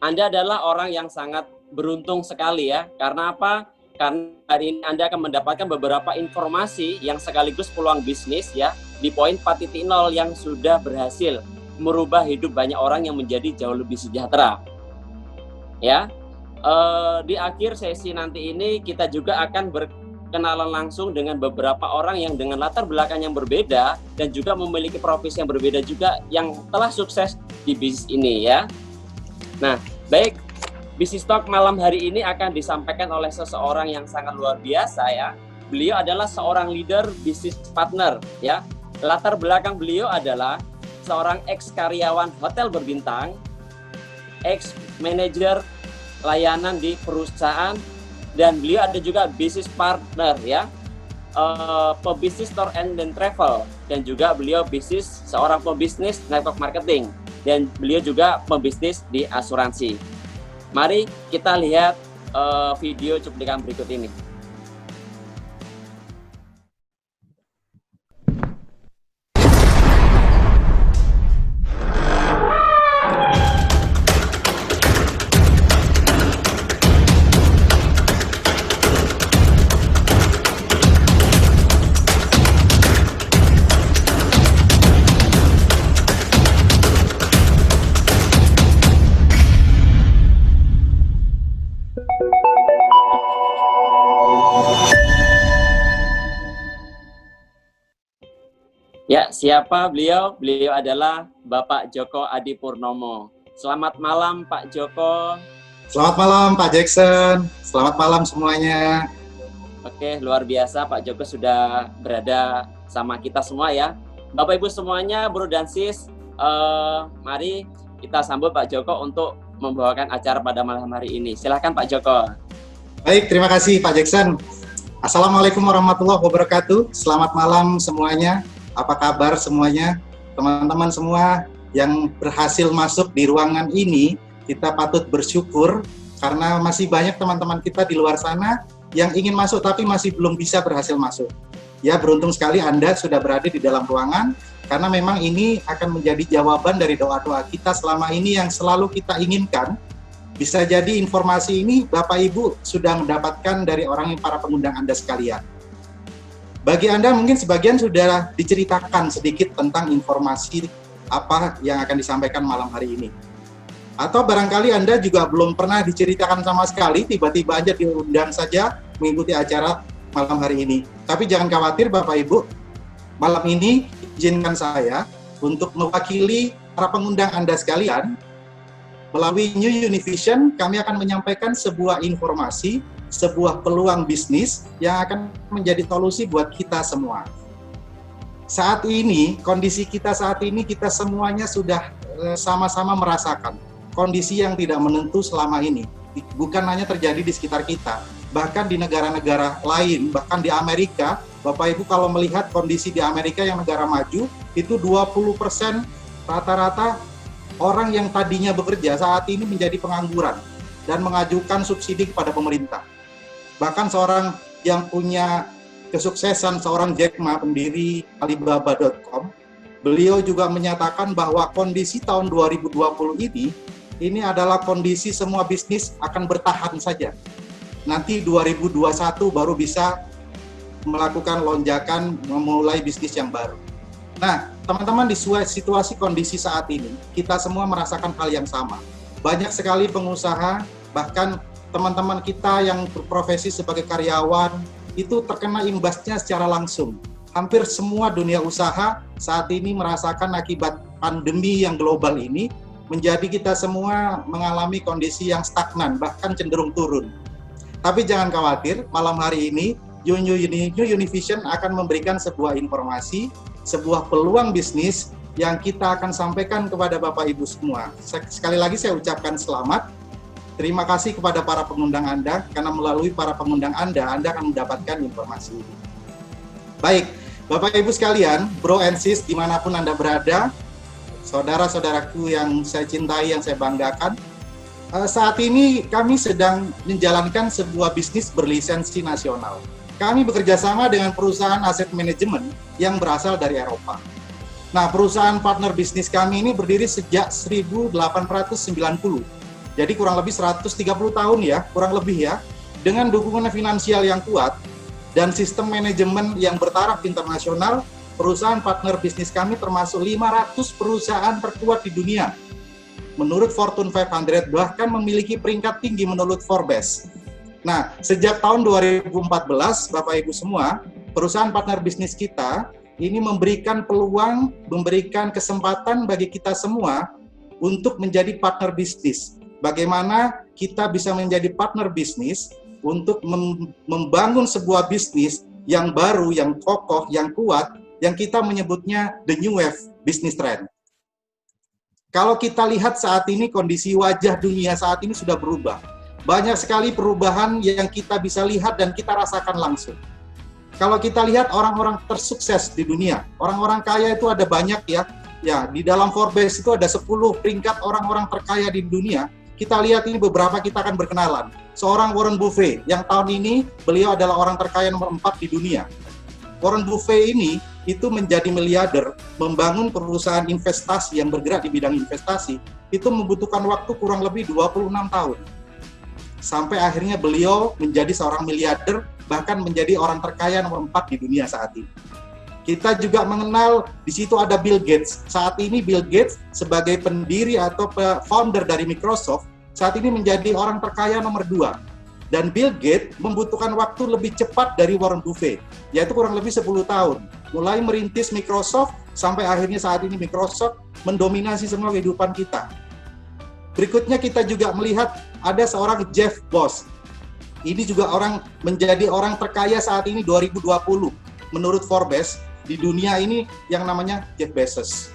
Anda adalah orang yang sangat beruntung sekali ya. Karena apa? Karena hari ini Anda akan mendapatkan beberapa informasi yang sekaligus peluang bisnis ya di poin 4.0 yang sudah berhasil merubah hidup banyak orang yang menjadi jauh lebih sejahtera. Ya, di akhir sesi nanti ini kita juga akan berkenalan langsung dengan beberapa orang yang dengan latar belakang yang berbeda dan juga memiliki profesi yang berbeda juga yang telah sukses di bisnis ini ya. Nah, baik. Bisnis Talk malam hari ini akan disampaikan oleh seseorang yang sangat luar biasa ya. Beliau adalah seorang leader bisnis partner ya. Latar belakang beliau adalah seorang ex-karyawan hotel berbintang, ex-manajer layanan di perusahaan, dan beliau ada juga bisnis partner ya. Pebisnis tour and travel, dan juga beliau seorang pebisnis network marketing, dan beliau juga pebisnis di asuransi. Mari kita lihat video cuplikan berikut ini. Ya, siapa beliau? Beliau adalah Bapak Joko Adipurnomo. Selamat malam Pak Joko. Selamat malam Pak Jackson. Selamat malam semuanya. Oke, luar biasa Pak Joko sudah berada sama kita semua ya. Bapak Ibu semuanya, Bro dan Sis, mari kita sambut Pak Joko untuk membawakan acara pada malam hari ini. Silakan Pak Joko. Baik, terima kasih Pak Jackson. Assalamualaikum warahmatullahi wabarakatuh. Selamat malam semuanya. Apa kabar semuanya? Teman-teman semua yang berhasil masuk di ruangan ini, kita patut bersyukur karena masih banyak teman-teman kita di luar sana yang ingin masuk tapi masih belum bisa berhasil masuk. Ya, beruntung sekali Anda sudah berada di dalam ruangan karena memang ini akan menjadi jawaban dari doa-doa kita selama ini yang selalu kita inginkan. Bisa jadi informasi ini Bapak Ibu sudah mendapatkan dari para pengundang Anda sekalian. Bagi Anda mungkin sebagian sudah diceritakan sedikit tentang informasi apa yang akan disampaikan malam hari ini. Atau barangkali Anda juga belum pernah diceritakan sama sekali, tiba-tiba aja diundang saja mengikuti acara malam hari ini. Tapi jangan khawatir Bapak Ibu, malam ini izinkan saya untuk mewakili para pengundang Anda sekalian. Melalui New Univision, kami akan menyampaikan sebuah informasi, sebuah peluang bisnis yang akan menjadi solusi buat kita semua. Saat ini, kondisi kita saat ini, kita semuanya sudah sama-sama merasakan kondisi yang tidak menentu selama ini. Bukan hanya terjadi di sekitar kita, bahkan di negara-negara lain, bahkan di Amerika, Bapak Ibu kalau melihat kondisi di Amerika yang negara maju, itu 20% rata-rata orang yang tadinya bekerja saat ini menjadi pengangguran dan mengajukan subsidi kepada pemerintah. Bahkan seorang yang punya kesuksesan, seorang Jack Ma, pendiri Alibaba.com, beliau juga menyatakan bahwa kondisi tahun 2020 ini adalah kondisi semua bisnis akan bertahan saja. Nanti 2021 baru bisa melakukan lonjakan, memulai bisnis yang baru. Nah, teman-teman, di situasi kondisi saat ini, kita semua merasakan hal yang sama. Banyak sekali pengusaha, bahkan teman-teman kita yang berprofesi sebagai karyawan, itu terkena imbasnya secara langsung. Hampir semua dunia usaha saat ini merasakan akibat pandemi yang global ini, menjadi kita semua mengalami kondisi yang stagnan, bahkan cenderung turun. Tapi jangan khawatir, malam hari ini, New Univision akan memberikan sebuah informasi, sebuah peluang bisnis yang kita akan sampaikan kepada Bapak Ibu semua. Sekali lagi saya ucapkan selamat. Terima kasih kepada para pengundang Anda, karena melalui para pengundang Anda akan mendapatkan informasi ini. Baik, Bapak Ibu sekalian, Bro and Sis dimanapun Anda berada, saudara-saudaraku yang saya cintai, yang saya banggakan, saat ini kami sedang menjalankan sebuah bisnis berlisensi nasional. Kami bekerja sama dengan perusahaan aset manajemen yang berasal dari Eropa. Nah, perusahaan partner bisnis kami ini berdiri sejak 1890. Jadi kurang lebih 130 tahun ya, kurang lebih ya. Dengan dukungan finansial yang kuat dan sistem manajemen yang bertaraf internasional, perusahaan partner bisnis kami termasuk 500 perusahaan terkuat di dunia. Menurut Fortune 500 bahkan memiliki peringkat tinggi menurut Forbes. Nah, sejak tahun 2014, Bapak Ibu semua, perusahaan partner bisnis kita ini memberikan peluang, memberikan kesempatan bagi kita semua untuk menjadi partner bisnis. Bagaimana kita bisa menjadi partner bisnis untuk membangun sebuah bisnis yang baru, yang kokoh, yang kuat, yang kita menyebutnya the new wave business trend. Kalau kita lihat saat ini kondisi wajah dunia saat ini sudah berubah. Banyak sekali perubahan yang kita bisa lihat dan kita rasakan langsung. Kalau kita lihat orang-orang tersukses di dunia, orang-orang kaya itu ada banyak ya. Ya, di dalam Forbes itu ada 10 peringkat orang-orang terkaya di dunia. Kita lihat ini beberapa kita akan berkenalan. Seorang Warren Buffett, yang tahun ini beliau adalah orang terkaya nomor 4 di dunia. Warren Buffett ini itu menjadi miliarder, membangun perusahaan investasi yang bergerak di bidang investasi, itu membutuhkan waktu kurang lebih 26 tahun. Sampai akhirnya beliau menjadi seorang miliarder, bahkan menjadi orang terkaya nomor 4 di dunia saat ini. Kita juga mengenal di situ ada Bill Gates. Saat ini Bill Gates sebagai pendiri atau founder dari Microsoft, saat ini menjadi orang terkaya nomor 2. Dan Bill Gates membutuhkan waktu lebih cepat dari Warren Buffett, yaitu kurang lebih 10 tahun. Mulai merintis Microsoft, sampai akhirnya saat ini Microsoft mendominasi semua kehidupan kita. Berikutnya kita juga melihat ada seorang Jeff Bezos. Ini juga menjadi orang terkaya saat ini 2020 menurut Forbes di dunia ini yang namanya Jeff Bezos.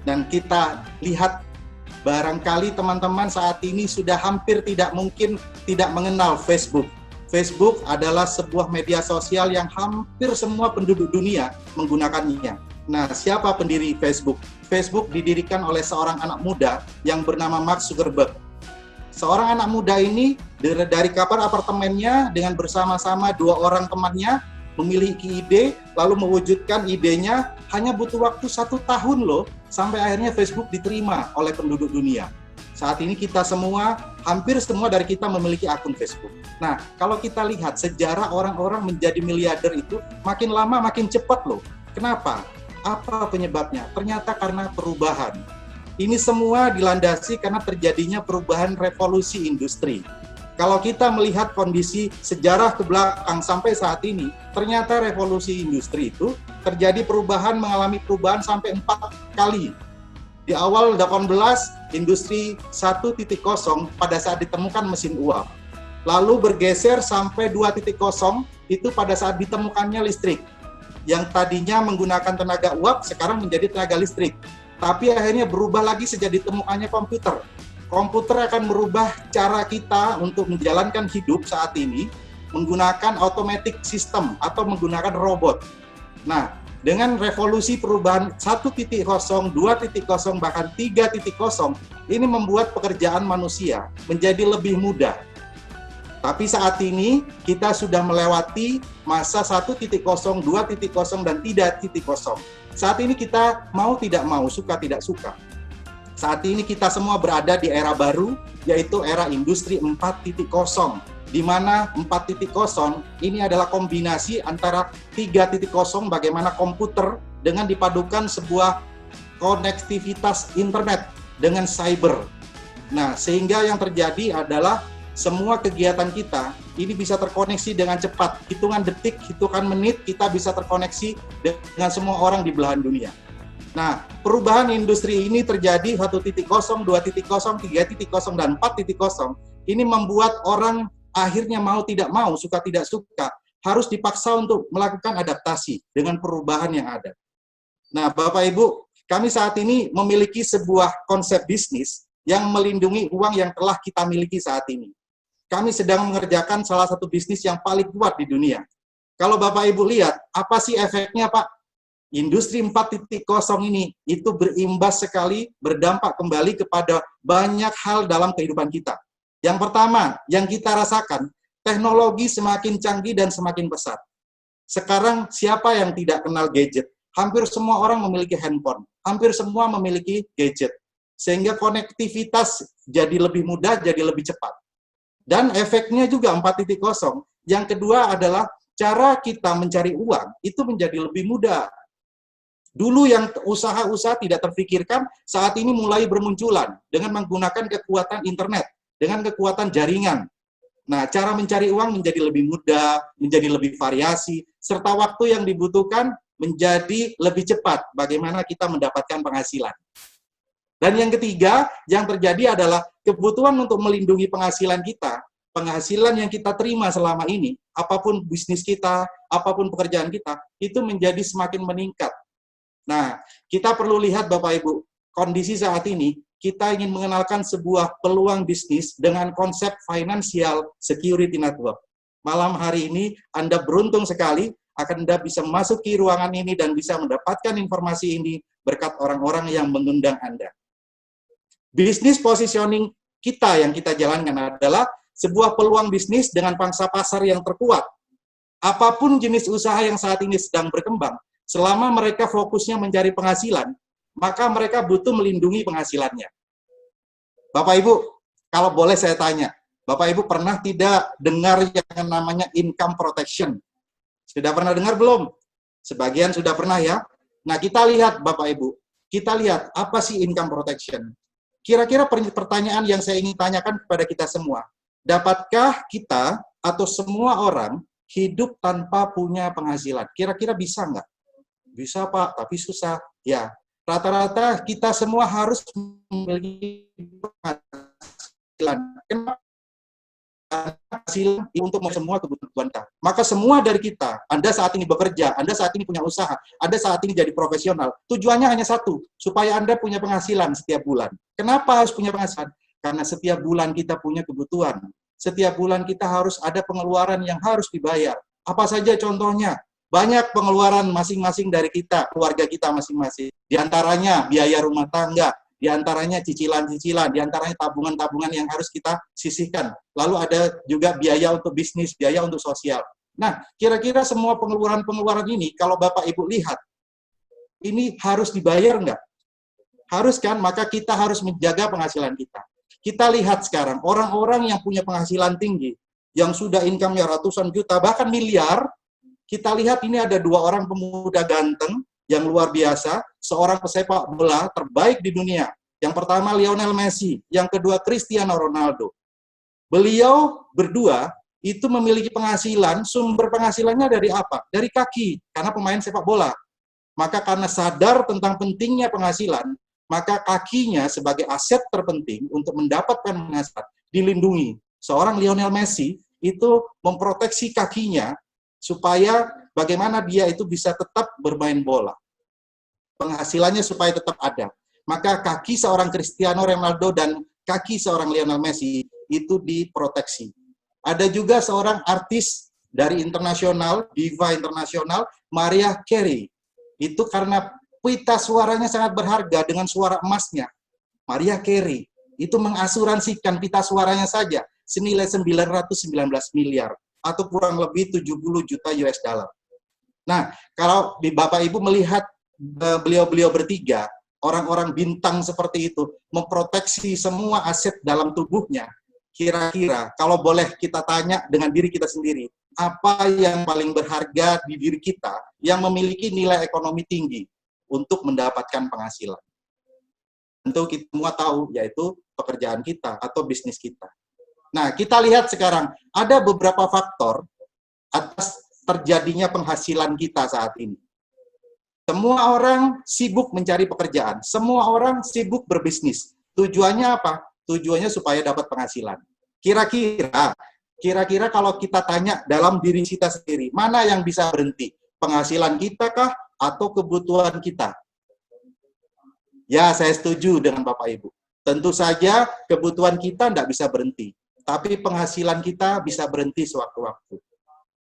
Dan kita lihat barangkali teman-teman saat ini sudah hampir tidak mungkin tidak mengenal Facebook. Facebook adalah sebuah media sosial yang hampir semua penduduk dunia menggunakannya. Nah, siapa pendiri Facebook? Facebook didirikan oleh seorang anak muda yang bernama Mark Zuckerberg. Seorang anak muda ini dari kamar apartemennya dengan bersama-sama 2 orang temannya memiliki ide, lalu mewujudkan idenya hanya butuh waktu 1 tahun loh, sampai akhirnya Facebook diterima oleh penduduk dunia. Saat ini kita semua, hampir semua dari kita memiliki akun Facebook. Nah, kalau kita lihat sejarah orang-orang menjadi miliarder itu makin lama makin cepat loh. Kenapa? Apa penyebabnya? Ternyata karena perubahan. Ini semua dilandasi karena terjadinya perubahan revolusi industri. Kalau kita melihat kondisi sejarah ke belakang sampai saat ini, ternyata revolusi industri itu terjadi mengalami perubahan sampai 4 kali. Di awal 18, industri 1.0 pada saat ditemukan mesin uap. Lalu bergeser sampai 2.0, itu pada saat ditemukannya listrik. Yang tadinya menggunakan tenaga uap, sekarang menjadi tenaga listrik. Tapi akhirnya berubah lagi sejak ditemukannya komputer. Komputer akan merubah cara kita untuk menjalankan hidup saat ini menggunakan automatic system atau menggunakan robot. Nah, dengan revolusi perubahan 1.0, 2.0, bahkan 3.0, ini membuat pekerjaan manusia menjadi lebih mudah. Tapi saat ini kita sudah melewati masa 1.0, 2.0, dan 3.0. Saat ini kita mau tidak mau, suka tidak suka. Saat ini kita semua berada di era baru, yaitu era industri 4.0, di mana 4.0 ini adalah kombinasi antara 3.0 bagaimana komputer dengan dipadukan sebuah konektivitas internet dengan cyber. Nah, sehingga yang terjadi adalah semua kegiatan kita ini bisa terkoneksi dengan cepat. Hitungan detik, hitungan menit, kita bisa terkoneksi dengan semua orang di belahan dunia. Nah, perubahan industri ini terjadi 1.0, 2.0, 3.0, dan 4.0. Ini membuat orang akhirnya mau tidak mau, suka tidak suka, harus dipaksa untuk melakukan adaptasi dengan perubahan yang ada. Nah, Bapak Ibu, kami saat ini memiliki sebuah konsep bisnis yang melindungi uang yang telah kita miliki saat ini. Kami sedang mengerjakan salah satu bisnis yang paling kuat di dunia. Kalau Bapak Ibu lihat, apa sih efeknya, Pak? Industri 4.0 ini itu berimbas sekali, berdampak kembali kepada banyak hal dalam kehidupan kita. Yang pertama, yang kita rasakan, teknologi semakin canggih dan semakin pesat. Sekarang siapa yang tidak kenal gadget? Hampir semua orang memiliki handphone, hampir semua memiliki gadget. sehingga konektivitas jadi lebih mudah, jadi lebih cepat. Dan efeknya juga 4.0. Yang kedua adalah cara kita mencari uang itu menjadi lebih mudah. Dulu yang usaha-usaha tidak terfikirkan, saat ini mulai bermunculan dengan menggunakan kekuatan internet, dengan kekuatan jaringan. Nah, cara mencari uang menjadi lebih mudah, menjadi lebih variasi, serta waktu yang dibutuhkan menjadi lebih cepat bagaimana kita mendapatkan penghasilan. Dan yang ketiga, yang terjadi adalah kebutuhan untuk melindungi penghasilan kita, penghasilan yang kita terima selama ini, apapun bisnis kita, apapun pekerjaan kita, itu menjadi semakin meningkat. Nah, kita perlu lihat Bapak Ibu, kondisi saat ini, kita ingin mengenalkan sebuah peluang bisnis dengan konsep financial security network. Malam hari ini, Anda beruntung sekali, Anda bisa masuk ke ruangan ini dan bisa mendapatkan informasi ini berkat orang-orang yang mengundang Anda. Bisnis positioning kita yang kita jalankan adalah sebuah peluang bisnis dengan pangsa pasar yang terkuat. Apapun jenis usaha yang saat ini sedang berkembang, selama mereka fokusnya mencari penghasilan, maka mereka butuh melindungi penghasilannya. Bapak Ibu, kalau boleh saya tanya, Bapak Ibu pernah tidak dengar yang namanya income protection? Sudah pernah dengar belum? Sebagian sudah pernah ya. Nah, kita lihat Bapak Ibu, kita lihat apa sih income protection? Kira-kira pertanyaan yang saya ingin tanyakan kepada kita semua, dapatkah kita atau semua orang hidup tanpa punya penghasilan? Kira-kira bisa nggak? Bisa Pak, tapi susah. Ya, rata-rata kita semua harus memiliki penghasilan. Kenapa? Hasil untuk semua kebutuhan kita. Maka semua dari kita, Anda saat ini bekerja, Anda saat ini punya usaha, Anda saat ini jadi profesional, tujuannya hanya satu, supaya Anda punya penghasilan setiap bulan. Kenapa harus punya penghasilan? Karena setiap bulan kita punya kebutuhan. Setiap bulan kita harus ada pengeluaran yang harus dibayar. Apa saja contohnya? Banyak pengeluaran masing-masing dari kita, keluarga kita masing-masing. Di antaranya biaya rumah tangga, di antaranya cicilan-cicilan, di antaranya tabungan-tabungan yang harus kita sisihkan. Lalu ada juga biaya untuk bisnis, biaya untuk sosial. Nah, kira-kira semua pengeluaran-pengeluaran ini, kalau Bapak Ibu lihat, ini harus dibayar nggak? Harus kan? Maka kita harus menjaga penghasilan kita. Kita lihat sekarang, orang-orang yang punya penghasilan tinggi, yang sudah income-nya ratusan juta, bahkan miliar, kita lihat ini ada dua orang pemuda ganteng yang luar biasa, seorang pesepak bola terbaik di dunia. Yang pertama Lionel Messi, yang kedua Cristiano Ronaldo. Beliau berdua itu memiliki penghasilan, sumber penghasilannya dari apa? Dari kaki, karena pemain sepak bola. Maka karena sadar tentang pentingnya penghasilan, maka kakinya sebagai aset terpenting untuk mendapatkan penghasilan dilindungi. Seorang Lionel Messi itu memproteksi kakinya supaya bagaimana dia itu bisa tetap bermain bola. Penghasilannya supaya tetap ada. Maka kaki seorang Cristiano Ronaldo dan kaki seorang Lionel Messi itu diproteksi. Ada juga seorang artis dari internasional, diva internasional, Mariah Carey. Itu karena pita suaranya sangat berharga dengan suara emasnya. Mariah Carey itu mengasuransikan pita suaranya saja senilai 919 miliar. Atau kurang lebih 70 juta US dollar. Nah, kalau Bapak Ibu melihat beliau-beliau bertiga, orang-orang bintang seperti itu, memproteksi semua aset dalam tubuhnya, kira-kira kalau boleh kita tanya dengan diri kita sendiri, apa yang paling berharga di diri kita yang memiliki nilai ekonomi tinggi untuk mendapatkan penghasilan? Tentu kita semua tahu, yaitu pekerjaan kita atau bisnis kita. Nah, kita lihat sekarang, ada beberapa faktor atas terjadinya penghasilan kita saat ini. Semua orang sibuk mencari pekerjaan, semua orang sibuk berbisnis. Tujuannya apa? Tujuannya supaya dapat penghasilan. Kira-kira kalau kita tanya dalam diri kita sendiri, mana yang bisa berhenti? Penghasilan kita kah atau kebutuhan kita? Ya, saya setuju dengan Bapak Ibu. Tentu saja kebutuhan kita tidak bisa berhenti. Tapi penghasilan kita bisa berhenti sewaktu-waktu.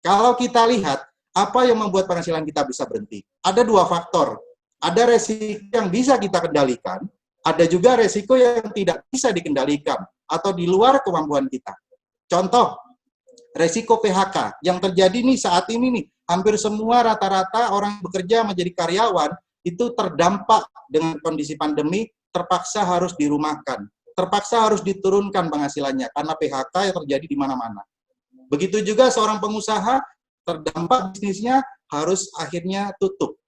Kalau kita lihat, apa yang membuat penghasilan kita bisa berhenti? Ada dua faktor. Ada resiko yang bisa kita kendalikan, ada juga resiko yang tidak bisa dikendalikan, atau di luar kemampuan kita. Contoh, resiko PHK. Yang terjadi nih saat ini nih, hampir semua rata-rata orang yang bekerja menjadi karyawan, itu terdampak dengan kondisi pandemi, terpaksa harus dirumahkan, terpaksa harus diturunkan penghasilannya karena PHK yang terjadi di mana-mana. Begitu juga seorang pengusaha terdampak bisnisnya harus akhirnya tutup.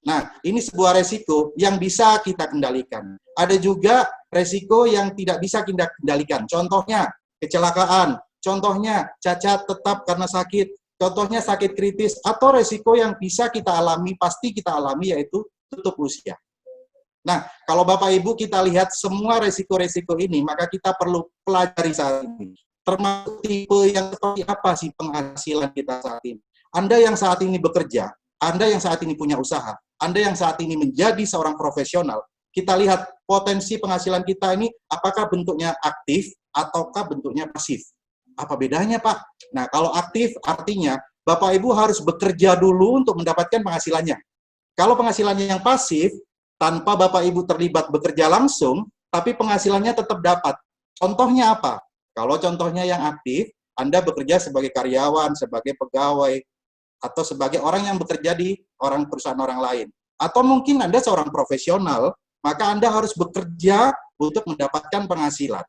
Nah, ini sebuah resiko yang bisa kita kendalikan. Ada juga resiko yang tidak bisa kita kendalikan. Contohnya, kecelakaan. Contohnya, cacat tetap karena sakit. Contohnya, sakit kritis. Atau resiko yang bisa kita alami, pasti kita alami, yaitu tutup usia. Nah, kalau Bapak Ibu kita lihat semua resiko-resiko ini, maka kita perlu pelajari saat ini. Termasuk tipe yang seperti apa sih penghasilan kita saat ini. Anda yang saat ini bekerja, Anda yang saat ini punya usaha, Anda yang saat ini menjadi seorang profesional, kita lihat potensi penghasilan kita ini apakah bentuknya aktif ataukah bentuknya pasif. Apa bedanya, Pak? Nah, kalau aktif artinya Bapak Ibu harus bekerja dulu untuk mendapatkan penghasilannya. Kalau penghasilannya yang pasif, tanpa Bapak Ibu terlibat bekerja langsung, tapi penghasilannya tetap dapat. Contohnya apa? Kalau contohnya yang aktif, Anda bekerja sebagai karyawan, sebagai pegawai, atau sebagai orang yang bekerja di perusahaan orang lain. Atau mungkin Anda seorang profesional, maka Anda harus bekerja untuk mendapatkan penghasilan.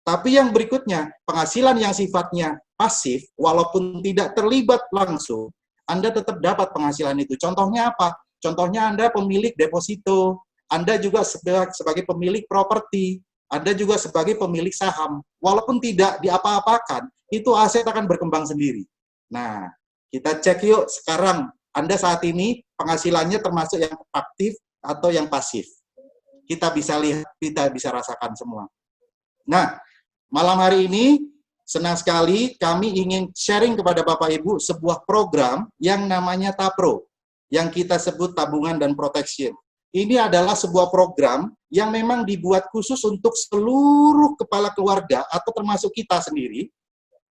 Tapi yang berikutnya, penghasilan yang sifatnya pasif, walaupun tidak terlibat langsung, Anda tetap dapat penghasilan itu. Contohnya apa? Contohnya Anda pemilik deposito, Anda juga sebagai pemilik properti, Anda juga sebagai pemilik saham. Walaupun tidak diapa-apakan, itu aset akan berkembang sendiri. Nah, kita cek yuk sekarang, Anda saat ini penghasilannya termasuk yang aktif atau yang pasif. Kita bisa lihat, kita bisa rasakan semua. Nah, malam hari ini senang sekali kami ingin sharing kepada Bapak Ibu sebuah program yang namanya TAPRO, yang kita sebut tabungan dan protection. Ini adalah sebuah program yang memang dibuat khusus untuk seluruh kepala keluarga atau termasuk kita sendiri,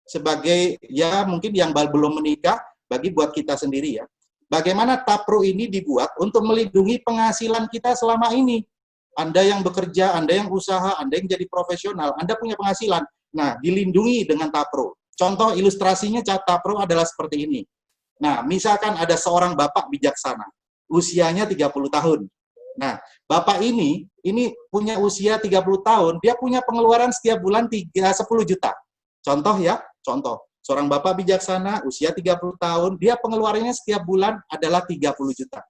sebagai ya mungkin yang belum menikah, bagi buat kita sendiri ya. Bagaimana TAPRO ini dibuat untuk melindungi penghasilan kita selama ini. Anda yang bekerja, Anda yang usaha, Anda yang jadi profesional, Anda punya penghasilan. Nah, dilindungi dengan TAPRO. Contoh ilustrasinya TAPRO adalah seperti ini. Nah, misalkan ada seorang bapak bijaksana, usianya 30 tahun. Nah, bapak ini punya usia 30 tahun, dia punya pengeluaran setiap bulan 10 juta. Contoh ya, contoh. Seorang bapak bijaksana, usia 30 tahun, dia pengeluarannya setiap bulan adalah 30 juta.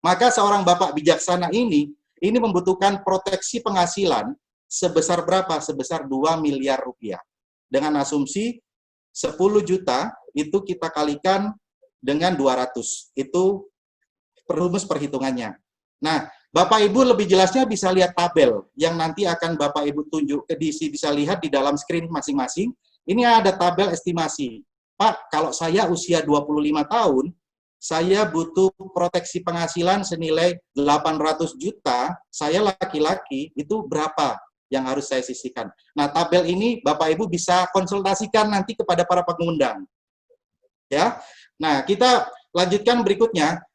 Maka seorang bapak bijaksana ini membutuhkan proteksi penghasilan sebesar berapa? Sebesar 2 miliar rupiah. Dengan asumsi 10 juta itu kita kalikan dengan 200. Itu rumus perhitungannya. Nah, Bapak Ibu lebih jelasnya bisa lihat tabel yang nanti akan Bapak Ibu tunjuk ke DC, bisa lihat di dalam screen masing-masing. Ini ada tabel estimasi. Pak, kalau saya usia 25 tahun, saya butuh proteksi penghasilan senilai 800 juta, saya laki-laki, itu berapa yang harus saya sisihkan? Nah, tabel ini Bapak Ibu bisa konsultasikan nanti kepada para pengundang. Ya. Nah, kita lanjutkan berikutnya.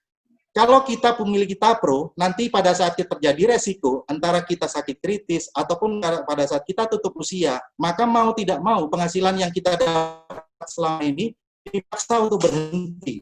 Kalau kita memiliki TAPRO, nanti pada saat terjadi resiko, antara kita sakit kritis, ataupun pada saat kita tutup usia, maka mau tidak mau, penghasilan yang kita dapat selama ini dipaksa untuk berhenti.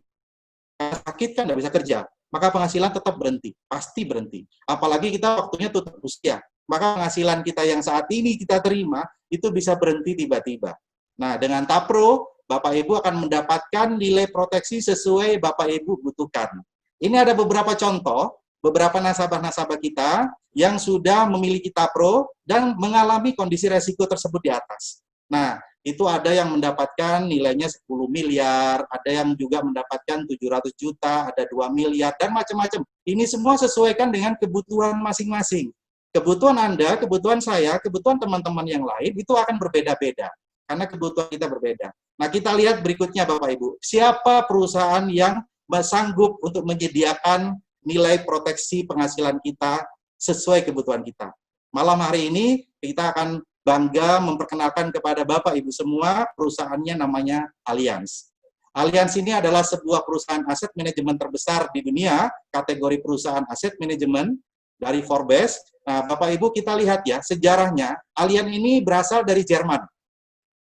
Karena sakit kan nggak bisa kerja, maka penghasilan tetap berhenti, pasti berhenti. Apalagi kita waktunya tutup usia, maka penghasilan kita yang saat ini kita terima, itu bisa berhenti tiba-tiba. Nah, dengan TAPRO, Bapak Ibu akan mendapatkan nilai proteksi sesuai Bapak Ibu butuhkan. Ini ada beberapa contoh, beberapa nasabah-nasabah kita yang sudah memiliki TAPRO dan mengalami kondisi resiko tersebut di atas. Nah, itu ada yang mendapatkan nilainya 10 miliar, ada yang juga mendapatkan 700 juta, ada 2 miliar, dan macam-macam. Ini semua sesuaikan dengan kebutuhan masing-masing. Kebutuhan Anda, kebutuhan saya, kebutuhan teman-teman yang lain, itu akan berbeda-beda. Karena kebutuhan kita berbeda. Nah, kita lihat berikutnya Bapak Ibu. Siapa perusahaan yang sanggup untuk menyediakan nilai proteksi penghasilan kita sesuai kebutuhan kita. Malam hari ini kita akan bangga memperkenalkan kepada Bapak Ibu semua perusahaannya namanya Allianz. Allianz ini adalah sebuah perusahaan aset manajemen terbesar di dunia, kategori perusahaan aset manajemen dari Forbes. Nah, Bapak Ibu kita lihat ya, sejarahnya Allianz ini berasal dari Jerman.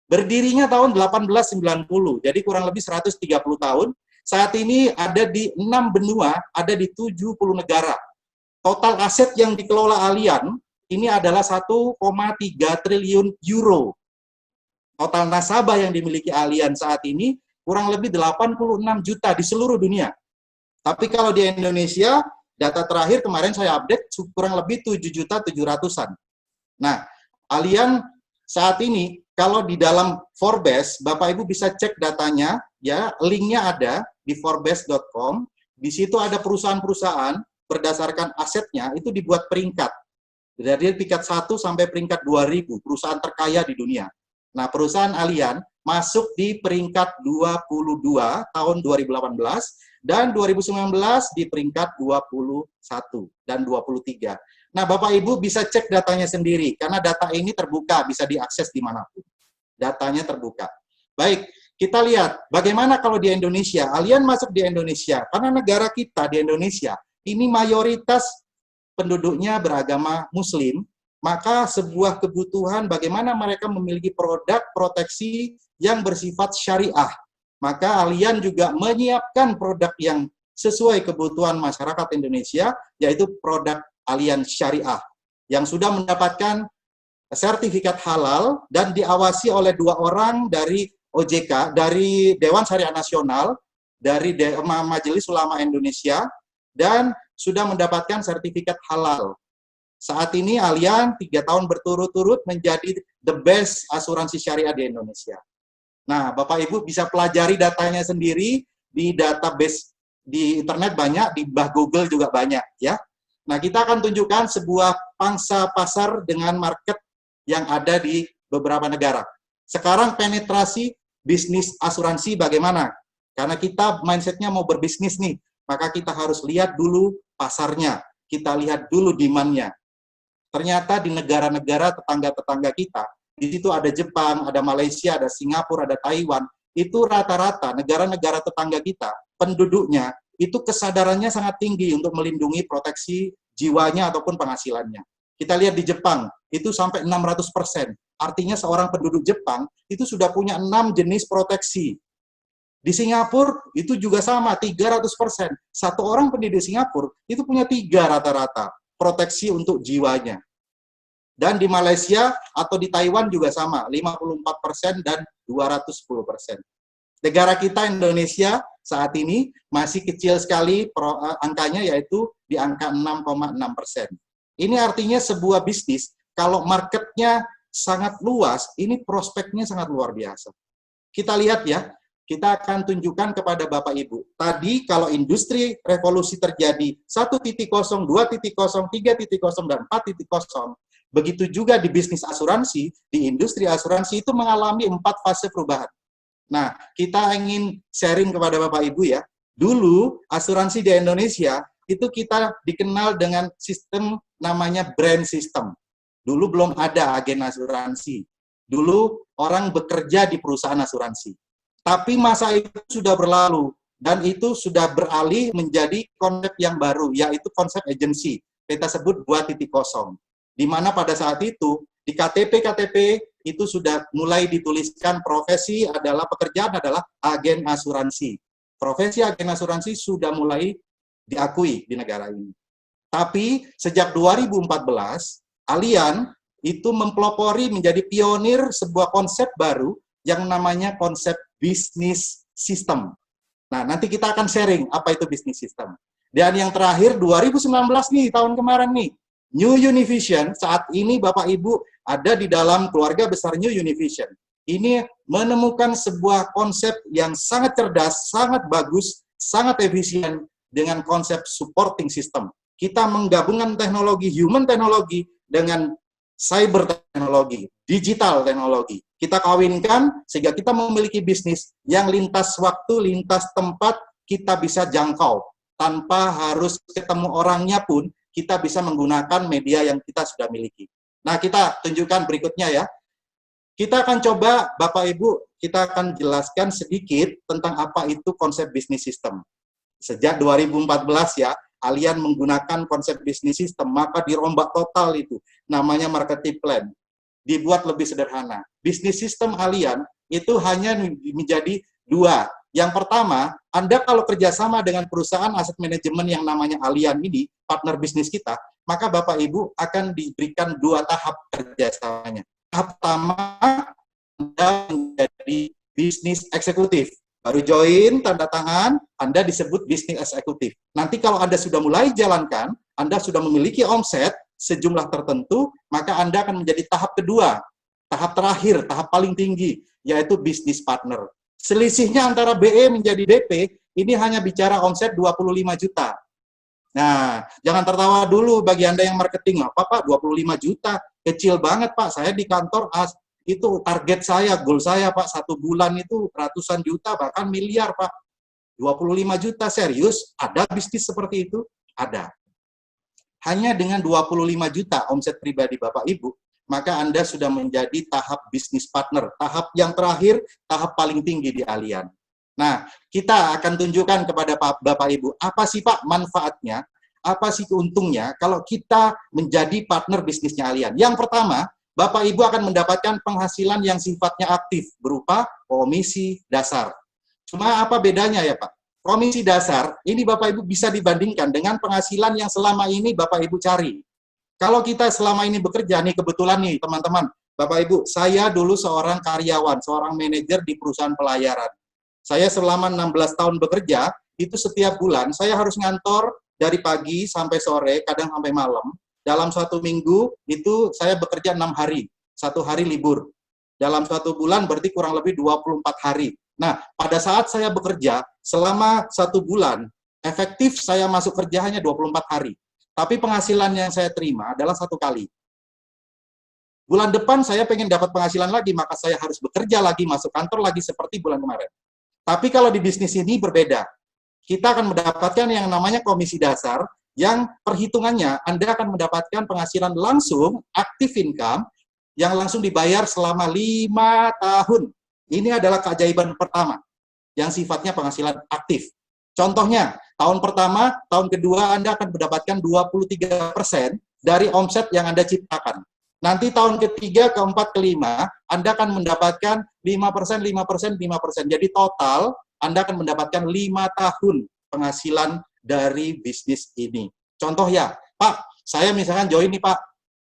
Berdirinya tahun 1890, jadi kurang lebih 130 tahun. Saat ini ada di 6 benua, ada di 70 negara. total aset yang dikelola Allianz ini adalah 1,3 triliun euro. Total nasabah yang dimiliki Allianz saat ini kurang lebih 86 juta di seluruh dunia. Tapi kalau di Indonesia, data terakhir kemarin saya update kurang lebih 7.700.000-an. Nah, Allianz saat ini kalau di dalam Forbes, Bapak Ibu bisa cek datanya, ya, linknya ada di forbes.com. Di situ ada perusahaan-perusahaan berdasarkan asetnya itu dibuat peringkat. Dari peringkat 1 sampai peringkat 2000 perusahaan terkaya di dunia. Nah, perusahaan Allianz masuk di peringkat 22 tahun 2018 dan 2019 di peringkat 21 dan 23. Nah, Bapak Ibu bisa cek datanya sendiri karena data ini terbuka, bisa diakses dimanapun. Datanya terbuka. Baik, kita lihat bagaimana kalau di Indonesia. Allianz masuk di Indonesia karena negara kita di Indonesia ini mayoritas penduduknya beragama Muslim, maka sebuah kebutuhan bagaimana mereka memiliki produk proteksi yang bersifat syariah. Maka Allianz juga menyiapkan produk yang sesuai kebutuhan masyarakat Indonesia, yaitu produk Allianz Syariah, yang sudah mendapatkan sertifikat halal dan diawasi oleh 2 orang dari OJK, dari Dewan Syariah Nasional, dari Majelis Ulama Indonesia, dan sudah mendapatkan sertifikat halal. Saat ini Allianz 3 tahun berturut-turut menjadi the best asuransi syariah di Indonesia. Nah, Bapak Ibu bisa pelajari datanya sendiri di database di internet banyak, di Google juga banyak, ya. Nah, kita akan tunjukkan sebuah pangsa pasar dengan market yang ada di beberapa negara. Sekarang penetrasi bisnis asuransi bagaimana? Karena kita mindsetnya mau berbisnis nih, maka kita harus lihat dulu pasarnya, kita lihat dulu demand-nya. Ternyata di negara-negara tetangga-tetangga kita, di situ ada Jepang, ada Malaysia, ada Singapura, ada Taiwan, itu rata-rata negara-negara tetangga kita, penduduknya, itu kesadarannya sangat tinggi untuk melindungi proteksi jiwanya ataupun penghasilannya. Kita lihat di Jepang, itu sampai 600%. Artinya seorang penduduk Jepang itu sudah punya 6 jenis proteksi. Di Singapura itu juga sama, 300%. Satu orang penduduk Singapura itu punya 3 rata-rata proteksi untuk jiwanya. Dan di Malaysia atau di Taiwan juga sama, 54% dan 210%. Negara kita Indonesia saat ini masih kecil sekali angkanya, yaitu di angka 6,6%. Ini artinya sebuah bisnis, kalau marketnya sangat luas, ini prospeknya sangat luar biasa. Kita lihat ya, kita akan tunjukkan kepada Bapak Ibu. Tadi kalau industri revolusi terjadi 1.0, 2.0, 3.0, dan 4.0, begitu juga di bisnis asuransi, di industri asuransi itu mengalami 4 fase perubahan. Nah, kita ingin sharing kepada Bapak Ibu ya. Dulu asuransi di Indonesia itu kita dikenal dengan sistem namanya brand system. Dulu belum ada agen asuransi. Dulu orang bekerja di perusahaan asuransi. Tapi masa itu sudah berlalu dan itu sudah beralih menjadi konsep yang baru, yaitu konsep agensi. Kita sebut 2.0. Di mana pada saat itu di KTP itu sudah mulai dituliskan profesi adalah, pekerjaan adalah agen asuransi. Profesi agen asuransi sudah mulai diakui di negara ini. Tapi sejak 2014, Allianz itu mempelopori menjadi pionir sebuah konsep baru yang namanya konsep bisnis system. Nah, nanti kita akan sharing apa itu bisnis system. Dan yang terakhir 2019 nih, tahun kemarin nih, New Univision, saat ini Bapak Ibu ada di dalam keluarga besar New Univision. Ini menemukan sebuah konsep yang sangat cerdas, sangat bagus, sangat efisien dengan konsep supporting system. Kita menggabungkan teknologi, human teknologi dengan cyber teknologi, digital teknologi. Kita kawinkan sehingga kita memiliki bisnis yang lintas waktu, lintas tempat, kita bisa jangkau. Tanpa harus ketemu orangnya pun, kita bisa menggunakan media yang kita sudah miliki. Nah, kita tunjukkan berikutnya ya. Kita akan coba, Bapak Ibu, kita akan jelaskan sedikit tentang apa itu konsep bisnis system. Sejak 2014 ya, Allianz menggunakan konsep bisnis system, maka dirombak total itu. Namanya marketing plan. Dibuat lebih sederhana. Bisnis system Allianz itu hanya menjadi 2, Yang pertama, Anda kalau kerjasama dengan perusahaan aset manajemen yang namanya Allianz ini, partner bisnis kita, maka Bapak Ibu akan diberikan 2 tahap kerjasamanya. Tahap pertama, Anda menjadi bisnis eksekutif. Baru join, tanda tangan, Anda disebut bisnis eksekutif. Nanti kalau Anda sudah mulai jalankan, Anda sudah memiliki omset sejumlah tertentu, maka Anda akan menjadi tahap kedua, tahap terakhir, tahap paling tinggi, yaitu bisnis partner. Selisihnya antara BE menjadi BP, ini hanya bicara omset 25 juta. Nah, jangan tertawa dulu bagi Anda yang marketing. Apa Pak, 25 juta? Kecil banget Pak, saya di kantor itu target saya, goal saya Pak, 1 bulan itu ratusan juta, bahkan miliar Pak. 25 juta, serius? Ada bisnis seperti itu? Ada. Hanya dengan 25 juta omset pribadi Bapak Ibu, maka Anda sudah menjadi tahap bisnis partner, tahap yang terakhir, tahap paling tinggi di Allianz. Nah, kita akan tunjukkan kepada Bapak Ibu, apa sih Pak manfaatnya, apa sih keuntungnya kalau kita menjadi partner bisnisnya Allianz. Yang pertama, Bapak Ibu akan mendapatkan penghasilan yang sifatnya aktif, berupa komisi dasar. Cuma apa bedanya ya Pak? Komisi dasar, ini Bapak Ibu bisa dibandingkan dengan penghasilan yang selama ini Bapak Ibu cari. Kalau kita selama ini bekerja nih, kebetulan nih teman-teman, Bapak Ibu, saya dulu seorang karyawan, seorang manajer di perusahaan pelayaran. Saya selama 16 tahun bekerja, itu setiap bulan saya harus ngantor dari pagi sampai sore, kadang sampai malam. Dalam 1 minggu itu saya bekerja 6 hari, 1 hari libur. Dalam 1 bulan berarti kurang lebih 24 hari. Nah, pada saat saya bekerja, selama 1 bulan, efektif saya masuk kerja hanya 24 hari. Tapi penghasilan yang saya terima adalah 1 kali. Bulan depan saya pengen dapat penghasilan lagi, maka saya harus bekerja lagi, masuk kantor lagi seperti bulan kemarin. Tapi kalau di bisnis ini berbeda. Kita akan mendapatkan yang namanya komisi dasar, yang perhitungannya Anda akan mendapatkan penghasilan langsung, active income, yang langsung dibayar selama 5 tahun. Ini adalah keajaiban pertama, yang sifatnya penghasilan aktif. Contohnya, tahun pertama, tahun kedua Anda akan mendapatkan 23% dari omset yang Anda ciptakan. Nanti tahun ketiga, keempat, kelima, Anda akan mendapatkan 5%, 5%, 5%. Jadi total, Anda akan mendapatkan 5 tahun penghasilan dari bisnis ini. Contoh ya, Pak, saya misalkan join nih Pak,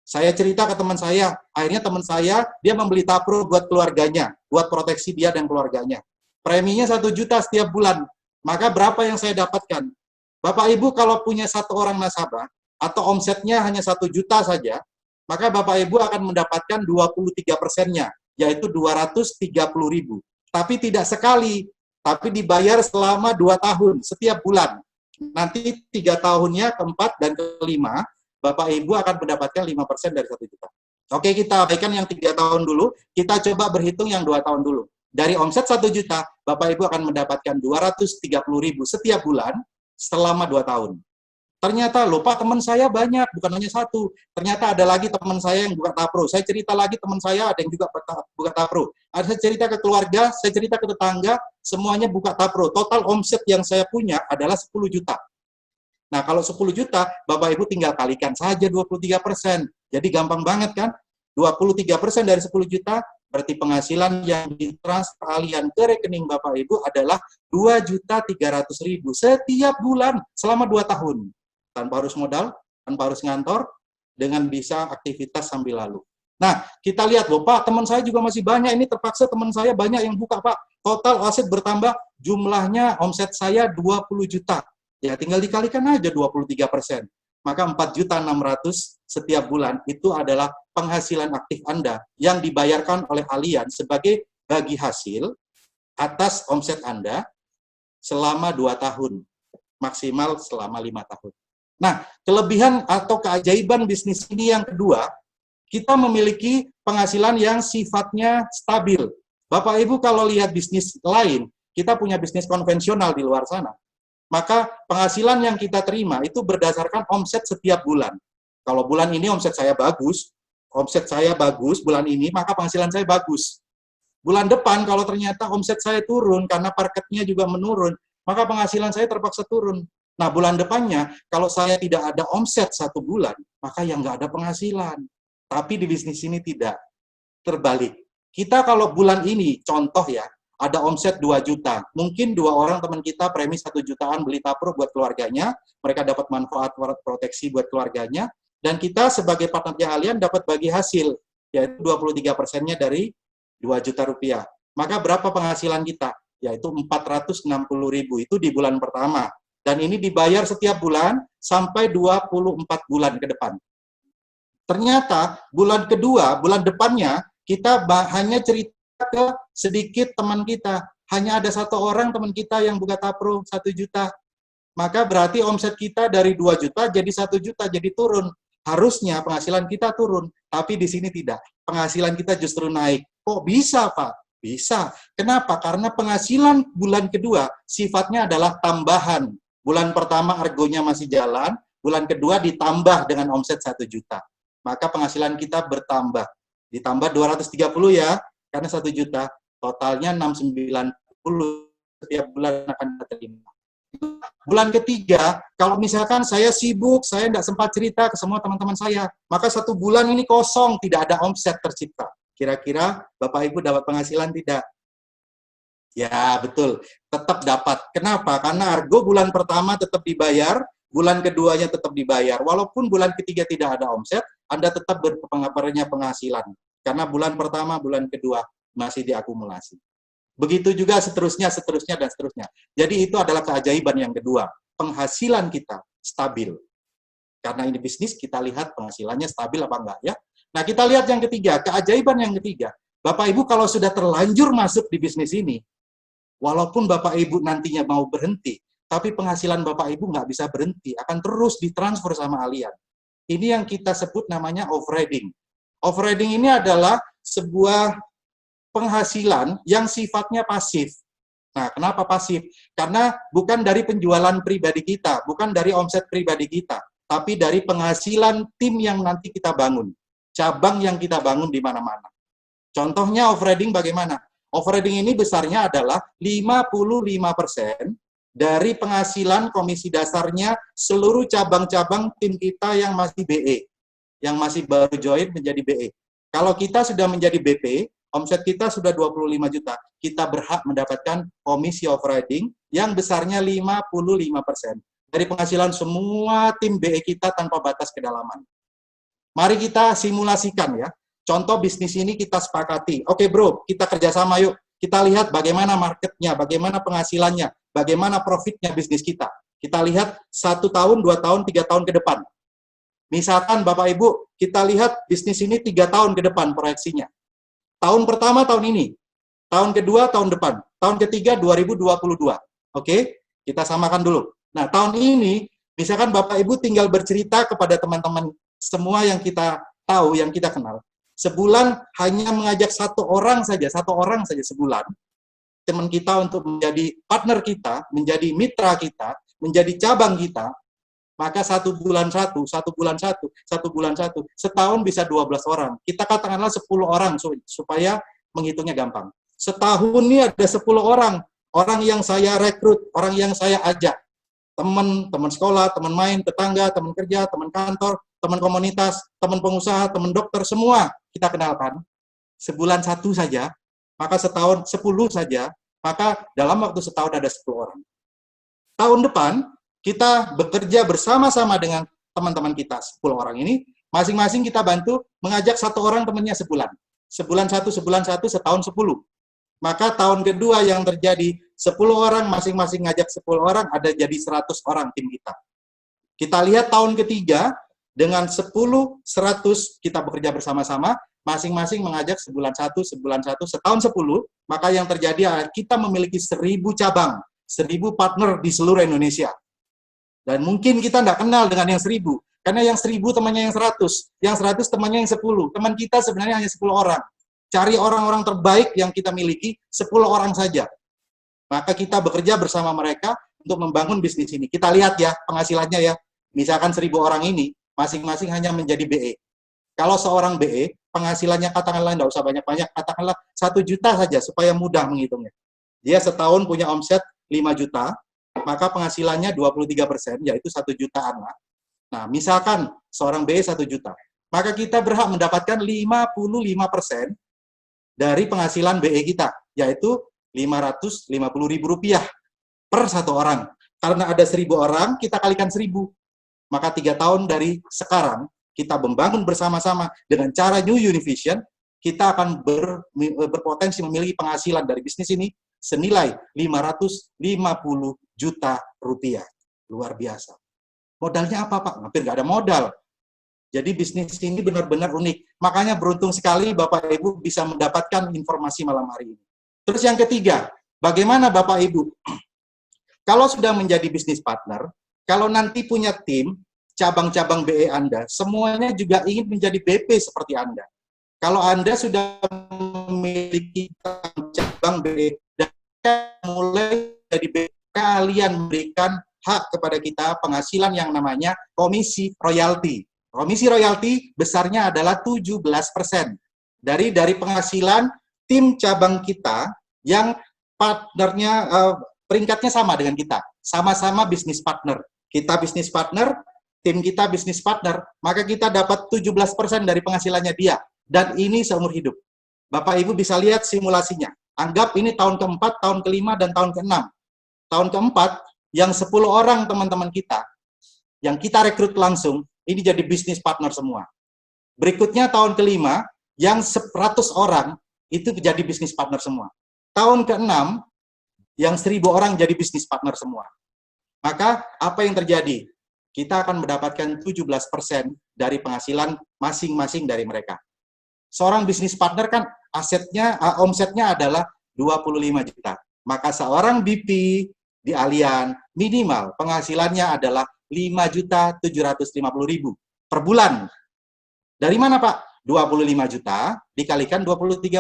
saya cerita ke teman saya, akhirnya teman saya, dia membeli Tapro buat keluarganya, buat proteksi dia dan keluarganya. Preminya 1 juta setiap bulan. Maka berapa yang saya dapatkan? Bapak Ibu kalau punya 1 orang nasabah, atau omsetnya hanya 1 juta saja, maka Bapak Ibu akan mendapatkan 23%-nya, yaitu 230.000. Tapi tidak sekali, tapi dibayar selama 2 tahun, setiap bulan. Nanti 3 tahunnya, keempat dan kelima, Bapak Ibu akan mendapatkan 5% dari 1 juta. Oke, kita abaikan yang 3 tahun dulu, kita coba berhitung yang 2 tahun dulu. Dari omset 1 juta, Bapak Ibu akan mendapatkan 230.000 setiap bulan selama 2 tahun. Ternyata, loh Pak, teman saya banyak, bukan hanya 1. Ternyata ada lagi teman saya yang buka Tapro. Saya cerita lagi teman saya ada yang juga buka Tapro. Ada saya cerita ke keluarga, saya cerita ke tetangga, semuanya buka Tapro. Total omset yang saya punya adalah 10 juta. Nah, kalau 10 juta, Bapak Ibu tinggal kalikan saja 23%. Jadi gampang banget kan? 23% dari 10 juta, berarti penghasilan yang ditransfer Allianz ke rekening Bapak Ibu adalah 2.300.000 setiap bulan selama 2 tahun. Tanpa harus modal, tanpa harus ngantor, dengan bisa aktivitas sambil lalu. Nah, kita lihat, loh Pak, teman saya juga masih banyak, ini terpaksa teman saya banyak yang buka Pak. Total aset bertambah, jumlahnya omset saya 20 juta. Ya, tinggal dikalikan aja 23%. Maka 4.600.000 setiap bulan itu adalah penghasilan aktif Anda yang dibayarkan oleh Allianz sebagai bagi hasil atas omset Anda selama 2 tahun, maksimal selama 5 tahun. Nah, kelebihan atau keajaiban bisnis ini yang kedua, kita memiliki penghasilan yang sifatnya stabil. Bapak Ibu kalau lihat bisnis lain, kita punya bisnis konvensional di luar sana. Maka penghasilan yang kita terima itu berdasarkan omset setiap bulan. Kalau bulan ini omset saya bagus bulan ini, maka penghasilan saya bagus. Bulan depan kalau ternyata omset saya turun karena marketnya juga menurun, maka penghasilan saya terpaksa turun. Nah, bulan depannya kalau saya tidak ada omset 1 bulan, maka yang nggak ada penghasilan. Tapi di bisnis ini tidak. Terbalik. Kita kalau bulan ini, contoh ya, ada omset 2 juta. Mungkin 2 orang teman kita premi 1 jutaan beli Tapro buat keluarganya, mereka dapat manfaat proteksi buat keluarganya, dan kita sebagai partnernya kalian dapat bagi hasil, yaitu 23%-nya dari 2 juta rupiah. Maka berapa penghasilan kita? Yaitu 460.000, itu di bulan pertama. Dan ini dibayar setiap bulan sampai 24 bulan ke depan. Ternyata bulan kedua, bulan depannya, kita hanya cerita ke sedikit teman kita. Hanya ada 1 orang teman kita yang buka Tapro 1 juta. Maka berarti omset kita dari 2 juta jadi 1 juta, jadi turun. Harusnya penghasilan kita turun, tapi di sini tidak. Penghasilan kita justru naik. Kok bisa, Pak? Bisa. Kenapa? Karena penghasilan bulan kedua sifatnya adalah tambahan. Bulan pertama argonya masih jalan, bulan kedua ditambah dengan omset 1 juta. Maka penghasilan kita bertambah. Ditambah 230 ya, karena 1 juta. Totalnya 690 setiap bulan akan terima. Bulan ketiga, kalau misalkan saya sibuk, saya tidak sempat cerita ke semua teman-teman saya, maka 1 bulan ini kosong, tidak ada omset tercipta. Kira-kira Bapak Ibu dapat penghasilan tidak? Ya, betul. Tetap dapat. Kenapa? Karena argo bulan pertama tetap dibayar, bulan keduanya tetap dibayar. Walaupun bulan ketiga tidak ada omset, Anda tetap berpengaruhnya penghasilan. Karena bulan pertama, bulan kedua masih diakumulasi. Begitu juga seterusnya, dan seterusnya. Jadi itu adalah keajaiban yang kedua. Penghasilan kita stabil. Karena ini bisnis, kita lihat penghasilannya stabil apa enggak ya. Nah, kita lihat yang ketiga, keajaiban yang ketiga. Bapak Ibu kalau sudah terlanjur masuk di bisnis ini, walaupun Bapak Ibu nantinya mau berhenti, tapi penghasilan Bapak Ibu nggak bisa berhenti, akan terus ditransfer sama kalian. Ini yang kita sebut namanya overriding. Overriding ini adalah sebuah penghasilan yang sifatnya pasif. Nah, kenapa pasif? Karena bukan dari penjualan pribadi kita, bukan dari omset pribadi kita, tapi dari penghasilan tim yang nanti kita bangun. Cabang yang kita bangun di mana-mana. Contohnya overriding bagaimana? Overriding ini besarnya adalah 55% dari penghasilan komisi dasarnya seluruh cabang-cabang tim kita yang masih BE, yang masih baru join menjadi BE. Kalau kita sudah menjadi BP, omset kita sudah 25 juta, kita berhak mendapatkan komisi overriding yang besarnya 55% dari penghasilan semua tim BE kita tanpa batas kedalaman. Mari kita simulasikan ya. Contoh bisnis ini kita sepakati. Oke bro, kita kerjasama yuk. Kita lihat bagaimana marketnya, bagaimana penghasilannya, bagaimana profitnya bisnis kita. Kita lihat 1 tahun, 2 tahun, 3 tahun ke depan. Misalkan Bapak Ibu, kita lihat bisnis ini 3 tahun ke depan proyeksinya. Tahun pertama tahun ini, tahun kedua tahun depan, tahun ketiga 2022. Oke, kita samakan dulu. Nah, tahun ini, misalkan Bapak Ibu tinggal bercerita kepada teman-teman semua yang kita tahu, yang kita kenal. Sebulan hanya mengajak 1 orang saja sebulan, teman kita untuk menjadi partner kita, menjadi mitra kita, menjadi cabang kita, maka 1 bulan 1, setahun bisa 12 orang. Kita katakanlah 10 orang supaya menghitungnya gampang. Setahun ini ada 10 orang yang saya rekrut, orang yang saya ajak. Teman sekolah, teman main, tetangga, teman kerja, teman kantor, teman komunitas, teman pengusaha, teman dokter, semua kita kenalkan. Sebulan 1 saja, maka setahun 10 saja, maka dalam waktu setahun ada 10 orang. Tahun depan, kita bekerja bersama-sama dengan teman-teman kita, 10 orang ini, masing-masing kita bantu mengajak 1 orang temannya sebulan. Sebulan 1, setahun 10. Maka tahun kedua yang terjadi 10 orang, masing-masing ngajak 10 orang, ada jadi 100 orang tim kita. Kita lihat tahun ketiga, dengan 10, 100 kita bekerja bersama-sama, masing-masing mengajak sebulan 1, setahun 10, maka yang terjadi adalah kita memiliki 1000 cabang, 1000 partner di seluruh Indonesia. Dan mungkin kita tidak kenal dengan yang 1000, karena yang 1000 temannya yang 100 temannya yang 10, teman kita sebenarnya hanya 10 orang. Cari orang-orang terbaik yang kita miliki, 10 orang saja. Maka kita bekerja bersama mereka untuk membangun bisnis ini. Kita lihat ya penghasilannya ya. Misalkan 1000 orang ini, masing-masing hanya menjadi BE. Kalau seorang BE, penghasilannya katakanlah tidak usah banyak-banyak, katakanlah 1 juta saja supaya mudah menghitungnya. Dia setahun punya omset 5 juta, maka penghasilannya 23%, yaitu 1 jutaan lah. Nah, misalkan seorang BE 1 juta, maka kita berhak mendapatkan 55% dari penghasilan BE kita, yaitu Rp550.000 per satu orang. Karena ada 1.000 orang, kita kalikan 1.000. Maka 3 tahun dari sekarang, kita membangun bersama-sama dengan cara New Univision, kita akan berpotensi memiliki penghasilan dari bisnis ini senilai Rp550 juta. Luar biasa. Modalnya apa, Pak? Hampir nggak ada modal. Jadi bisnis ini benar-benar unik. Makanya beruntung sekali Bapak Ibu bisa mendapatkan informasi malam hari ini. Terus yang ketiga, bagaimana Bapak Ibu? Kalau sudah menjadi bisnis partner, kalau nanti punya tim, cabang-cabang BE Anda, semuanya juga ingin menjadi BP seperti Anda. Kalau Anda sudah memiliki cabang BE, dan mulai dari BE, kalian memberikan hak kepada kita penghasilan yang namanya komisi royalti. Komisi royalti besarnya adalah 17% dari penghasilan tim cabang kita yang partnernya peringkatnya sama dengan kita, sama-sama bisnis partner. Kita bisnis partner, tim kita bisnis partner, maka kita dapat 17% dari penghasilannya dia. Dan ini seumur hidup. Bapak Ibu bisa lihat simulasinya. Anggap ini tahun keempat, tahun kelima, dan tahun keenam. Tahun keempat, yang 10 orang teman-teman kita, yang kita rekrut langsung, ini jadi bisnis partner semua. Berikutnya tahun kelima, yang 100 orang, itu jadi bisnis partner semua. Tahun keenam, yang 1.000 orang jadi bisnis partner semua. Maka apa yang terjadi? Kita akan mendapatkan 17% dari penghasilan masing-masing dari mereka. Seorang bisnis partner kan omsetnya adalah 25 juta. Maka seorang BP di Allian minimal penghasilannya adalah 5.750.000 per bulan. Dari mana, Pak? 25 juta dikalikan 23%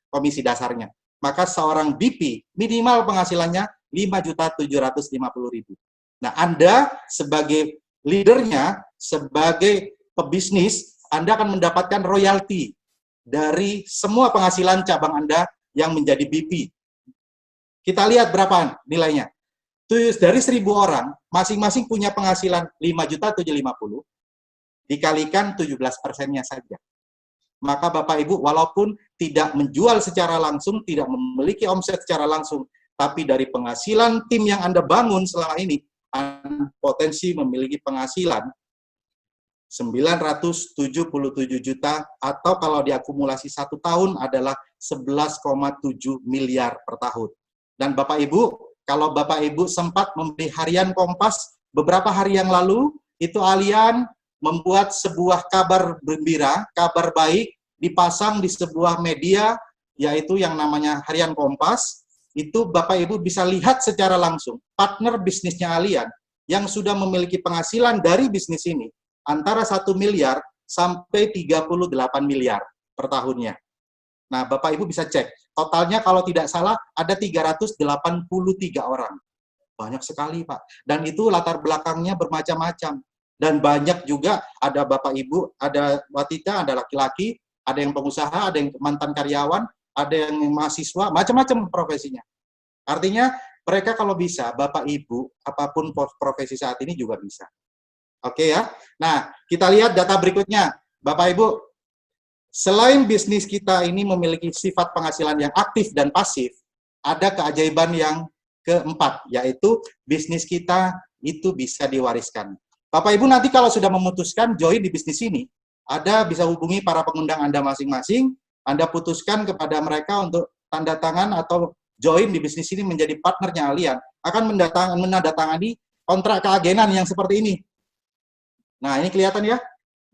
komisi dasarnya. Maka seorang BP minimal penghasilannya 5.750.000. Nah, Anda sebagai leadernya, sebagai pebisnis, Anda akan mendapatkan royalti dari semua penghasilan cabang Anda yang menjadi BP. Kita lihat berapa nilainya. Dari 1.000 orang, masing-masing punya penghasilan 5.750.000, dikalikan 17%-nya saja. Maka Bapak Ibu, walaupun tidak menjual secara langsung, tidak memiliki omset secara langsung, tapi dari penghasilan tim yang Anda bangun selama ini, Anda potensi memiliki penghasilan 977 juta, atau kalau diakumulasi 1 tahun adalah 11,7 miliar per tahun. Dan Bapak Ibu, kalau Bapak Ibu sempat membeli harian Kompas beberapa hari yang lalu, itu Allian membuat sebuah kabar gembira, kabar baik, dipasang di sebuah media, yaitu yang namanya Harian Kompas. Itu Bapak Ibu bisa lihat secara langsung, partner bisnisnya Allian, yang sudah memiliki penghasilan dari bisnis ini, antara 1 miliar sampai 38 miliar per tahunnya. Nah, Bapak Ibu bisa cek, totalnya kalau tidak salah, ada 383 orang. Banyak sekali, Pak. Dan itu latar belakangnya bermacam-macam. Dan banyak juga ada Bapak Ibu, ada wanita, ada laki-laki, ada yang pengusaha, ada yang mantan karyawan, ada yang mahasiswa, macam-macam profesinya. Artinya mereka kalau bisa, Bapak Ibu, apapun profesi saat ini juga bisa. Oke ya. Nah, kita lihat data berikutnya. Bapak Ibu, selain bisnis kita ini memiliki sifat penghasilan yang aktif dan pasif, ada keajaiban yang keempat, yaitu bisnis kita itu bisa diwariskan. Bapak Ibu nanti kalau sudah memutuskan join di bisnis ini, Anda bisa hubungi para pengundang Anda masing-masing, Anda putuskan kepada mereka untuk tanda tangan atau join di bisnis ini menjadi partnernya Allian, akan menandatangani kontrak keagenan yang seperti ini. Nah, ini kelihatan ya.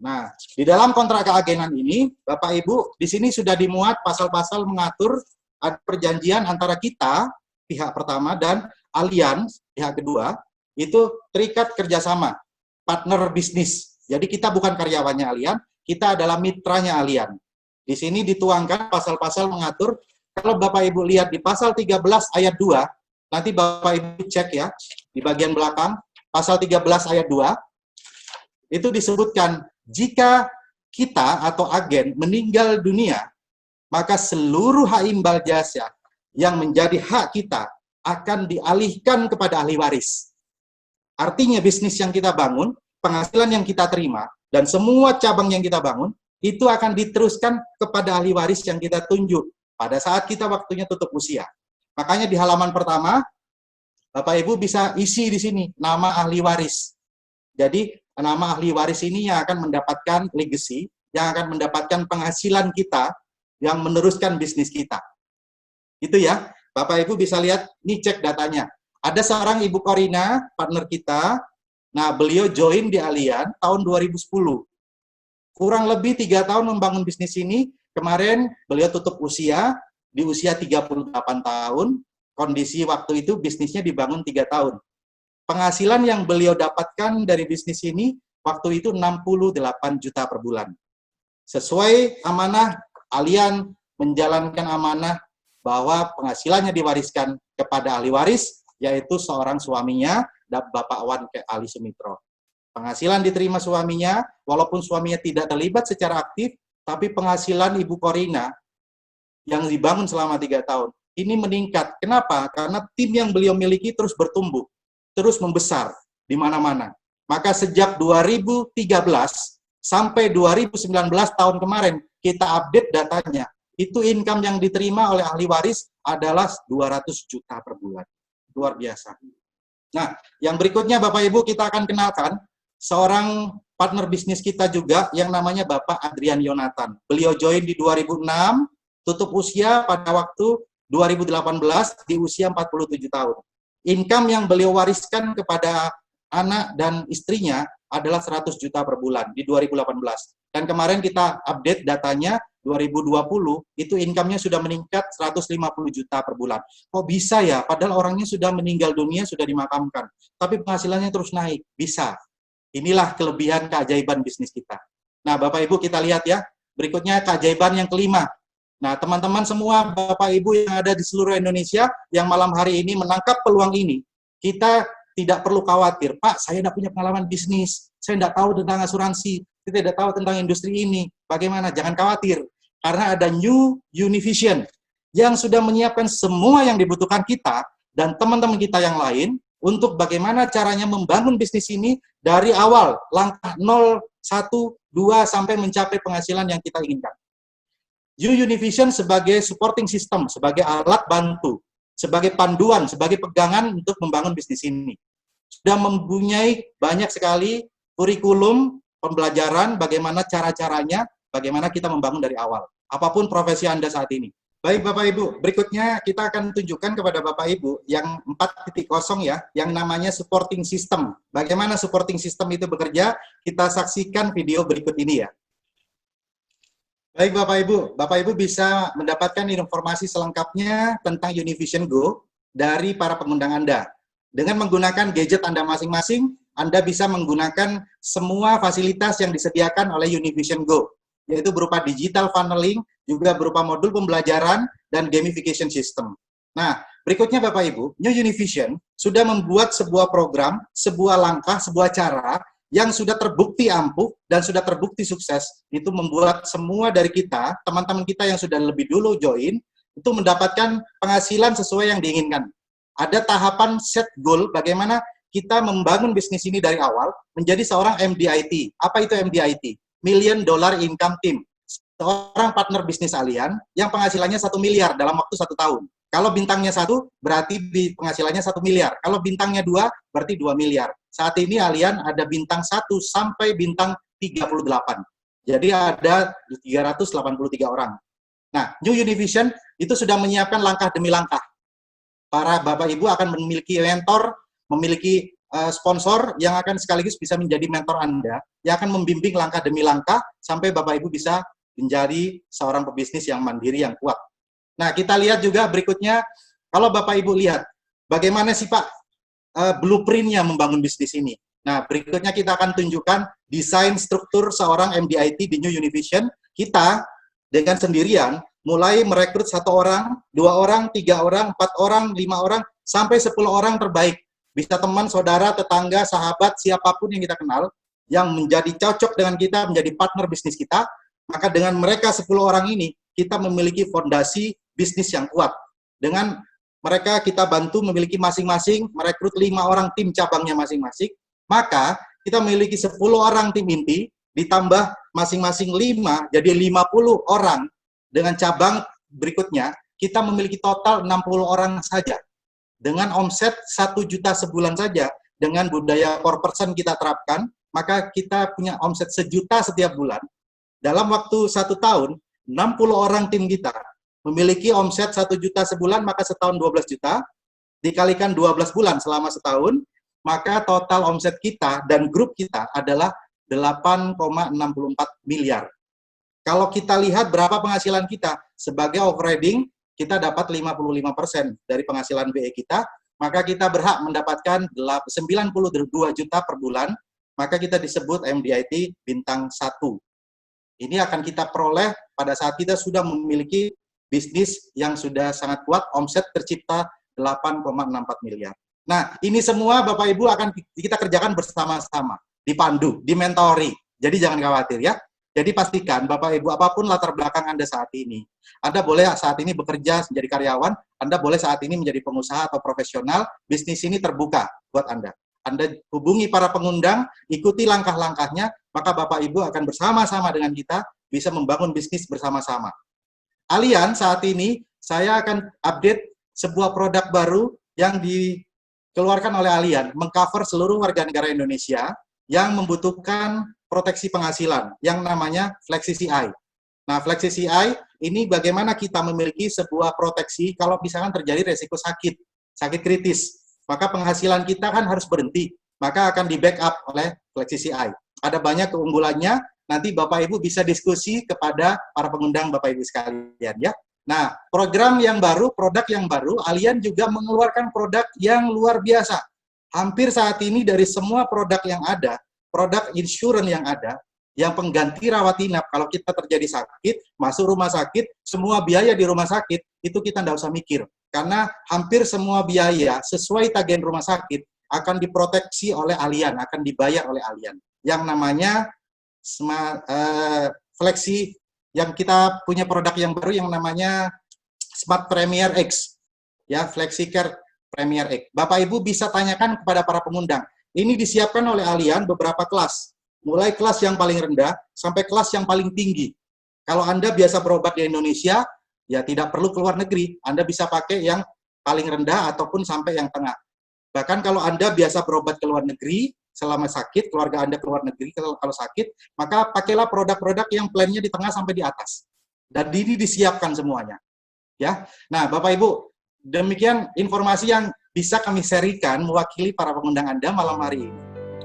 Nah, di dalam kontrak keagenan ini, Bapak Ibu, di sini sudah dimuat pasal-pasal mengatur perjanjian antara kita, pihak pertama, dan Allian, pihak kedua, itu terikat kerjasama. Partner bisnis. Jadi kita bukan karyawannya Allian, kita adalah mitranya Allian. Di sini dituangkan pasal-pasal mengatur, kalau Bapak Ibu lihat di pasal 13 ayat 2, nanti Bapak Ibu cek ya, di bagian belakang, pasal 13 ayat 2, itu disebutkan, jika kita atau agen meninggal dunia, maka seluruh hak imbal jasa yang menjadi hak kita akan dialihkan kepada ahli waris. Artinya bisnis yang kita bangun, penghasilan yang kita terima, dan semua cabang yang kita bangun, itu akan diteruskan kepada ahli waris yang kita tunjuk pada saat kita waktunya tutup usia. Makanya di halaman pertama, Bapak Ibu bisa isi di sini nama ahli waris. Jadi nama ahli waris ini yang akan mendapatkan legacy, yang akan mendapatkan penghasilan kita, yang meneruskan bisnis kita. Itu ya, Bapak Ibu bisa lihat, ini cek datanya. Ada seorang Ibu Korina, partner kita, nah beliau join di Allian tahun 2010. Kurang lebih 3 tahun membangun bisnis ini, kemarin beliau tutup usia, di usia 38 tahun, kondisi waktu itu bisnisnya dibangun 3 tahun. Penghasilan yang beliau dapatkan dari bisnis ini, waktu itu 68 juta per bulan. Sesuai amanah, Allian menjalankan amanah bahwa penghasilannya diwariskan kepada ahli waris, yaitu seorang suaminya, Bapak Wan Ali Sumitro. Penghasilan diterima suaminya, walaupun suaminya tidak terlibat secara aktif, tapi penghasilan Ibu Korina yang dibangun selama 3 tahun, ini meningkat. Kenapa? Karena tim yang beliau miliki terus bertumbuh, terus membesar di mana-mana. Maka sejak 2013 sampai 2019 tahun kemarin, kita update datanya. Itu income yang diterima oleh ahli waris adalah 200 juta per bulan. Luar biasa. Nah, yang berikutnya Bapak Ibu kita akan kenalkan seorang partner bisnis kita juga yang namanya Bapak Adrian Yonatan. Beliau join di 2006, tutup usia pada waktu 2018 di usia 47 tahun. Income yang beliau wariskan kepada anak dan istrinya adalah 100 juta per bulan di 2018. Dan kemarin kita update datanya 2020, itu income-nya sudah meningkat 150 juta per bulan. Kok bisa ya? Padahal orangnya sudah meninggal dunia, sudah dimakamkan. Tapi penghasilannya terus naik. Bisa. Inilah kelebihan keajaiban bisnis kita. Nah, Bapak Ibu kita lihat ya. Berikutnya keajaiban yang kelima. Nah, teman-teman semua, Bapak Ibu yang ada di seluruh Indonesia, yang malam hari ini menangkap peluang ini, kita tidak perlu khawatir. Pak, saya tidak punya pengalaman bisnis. Saya tidak tahu tentang asuransi. Saya tidak tahu tentang industri ini. Bagaimana? Jangan khawatir. Karena ada New Univision yang sudah menyiapkan semua yang dibutuhkan kita dan teman-teman kita yang lain untuk bagaimana caranya membangun bisnis ini dari awal, langkah 0, 1, 2, sampai mencapai penghasilan yang kita inginkan. New Univision sebagai supporting system, sebagai alat bantu, sebagai panduan, sebagai pegangan untuk membangun bisnis ini. Sudah mempunyai banyak sekali kurikulum, pembelajaran, bagaimana cara-caranya, bagaimana kita membangun dari awal. Apapun profesi Anda saat ini. Baik Bapak Ibu, berikutnya kita akan tunjukkan kepada Bapak Ibu yang 4.0 ya, yang namanya supporting system. Bagaimana supporting system itu bekerja, kita saksikan video berikut ini ya. Baik Bapak Ibu bisa mendapatkan informasi selengkapnya tentang Univision Go dari para pengundang Anda. Dengan menggunakan gadget Anda masing-masing, Anda bisa menggunakan semua fasilitas yang disediakan oleh Univision Go, yaitu berupa digital funneling, juga berupa modul pembelajaran, dan gamification system. Nah, berikutnya Bapak Ibu, New Univision sudah membuat sebuah program, sebuah langkah, sebuah cara yang sudah terbukti ampuh dan sudah terbukti sukses. Itu membuat semua dari kita, teman-teman kita yang sudah lebih dulu join, itu mendapatkan penghasilan sesuai yang diinginkan. Ada tahapan set goal, bagaimana kita membangun bisnis ini dari awal menjadi seorang MDIT. Apa itu MDIT? $1 Million Income Team. Seorang partner bisnis Allian yang penghasilannya 1 miliar dalam waktu 1 tahun. Kalau bintangnya 1, berarti penghasilannya 1 miliar. Kalau bintangnya 2, berarti 2 miliar. Saat ini Allian ada bintang 1 sampai bintang 38. Jadi ada 383 orang. Nah, New Univision itu sudah menyiapkan langkah demi langkah. Para Bapak Ibu akan memiliki mentor, memiliki sponsor yang akan sekaligus bisa menjadi mentor Anda, yang akan membimbing langkah demi langkah sampai Bapak Ibu bisa menjadi seorang pebisnis yang mandiri, yang kuat. Nah, kita lihat juga berikutnya, kalau Bapak Ibu lihat, bagaimana sih Pak blueprint-nya membangun bisnis ini. Nah, berikutnya kita akan tunjukkan desain struktur seorang MDIT di New Univision. Kita dengan sendirian mulai merekrut 1 orang, 2 orang, 3 orang, 4 orang, 5 orang, sampai 10 orang terbaik. Bisa teman, saudara, tetangga, sahabat, siapapun yang kita kenal, yang menjadi cocok dengan kita, menjadi partner bisnis kita, maka dengan mereka 10 orang ini, kita memiliki fondasi bisnis yang kuat. Dengan mereka kita bantu memiliki masing-masing, merekrut 5 orang tim cabangnya masing-masing, maka kita memiliki 10 orang tim inti, ditambah masing-masing 5, jadi 50 orang dengan cabang berikutnya, kita memiliki total 60 orang saja. Dengan omset 1 juta sebulan saja, dengan budaya 4% kita terapkan, maka kita punya omset 1 juta setiap bulan. Dalam waktu 1 tahun, 60 orang tim kita memiliki omset 1 juta sebulan, maka setahun 12 juta, dikalikan 12 bulan selama setahun, maka total omset kita dan grup kita adalah 8,64 miliar. Kalau kita lihat berapa penghasilan kita, sebagai operating, kita dapat 55% dari penghasilan BE kita, maka kita berhak mendapatkan 92 juta per bulan, maka kita disebut MDIT bintang 1. Ini akan kita peroleh pada saat kita sudah memiliki bisnis yang sudah sangat kuat, omset tercipta 8,64 miliar. Nah, ini semua Bapak Ibu akan kita kerjakan bersama-sama, dipandu, dimentori. Jadi jangan khawatir ya. Jadi pastikan Bapak Ibu apapun latar belakang Anda saat ini. Anda boleh saat ini bekerja menjadi karyawan, Anda boleh saat ini menjadi pengusaha atau profesional, bisnis ini terbuka buat Anda. Anda hubungi para pengundang, ikuti langkah-langkahnya, maka Bapak Ibu akan bersama-sama dengan kita bisa membangun bisnis bersama-sama. Alian saat ini saya akan update sebuah produk baru yang dikeluarkan oleh Alian, mengcover seluruh warga negara Indonesia yang membutuhkan proteksi penghasilan yang namanya FlexiCI. Nah, FlexiCI ini bagaimana kita memiliki sebuah proteksi kalau misalkan terjadi resiko sakit kritis. Maka penghasilan kita kan harus berhenti, maka akan di-backup oleh FlexiCI. Ada banyak keunggulannya, nanti Bapak Ibu bisa diskusi kepada para pengundang Bapak Ibu sekalian ya. Nah, program yang baru, produk yang baru, Alian juga mengeluarkan produk yang luar biasa. Hampir saat ini dari semua produk yang ada, produk insurance yang ada, yang pengganti rawat inap, kalau kita terjadi sakit, masuk rumah sakit, semua biaya di rumah sakit, itu kita tidak usah mikir. Karena hampir semua biaya sesuai tagihan rumah sakit akan diproteksi oleh Alian, akan dibayar oleh Alian. Yang namanya Flexi, yang kita punya produk yang baru yang namanya Smart Premier X, ya, FlexiCare Premier X. Bapak Ibu bisa tanyakan kepada para pengundang. Ini disiapkan oleh Alian beberapa kelas, mulai kelas yang paling rendah sampai kelas yang paling tinggi. Kalau Anda biasa berobat di Indonesia, ya tidak perlu keluar negeri, Anda bisa pakai yang paling rendah ataupun sampai yang tengah. Bahkan kalau Anda biasa berobat ke luar negeri, selama sakit, keluarga Anda ke luar negeri kalau sakit, maka pakailah produk-produk yang plannya di tengah sampai di atas. Dan ini disiapkan semuanya. Ya, nah Bapak Ibu, demikian informasi yang bisa kami serikan mewakili para pengundang Anda malam hari ini.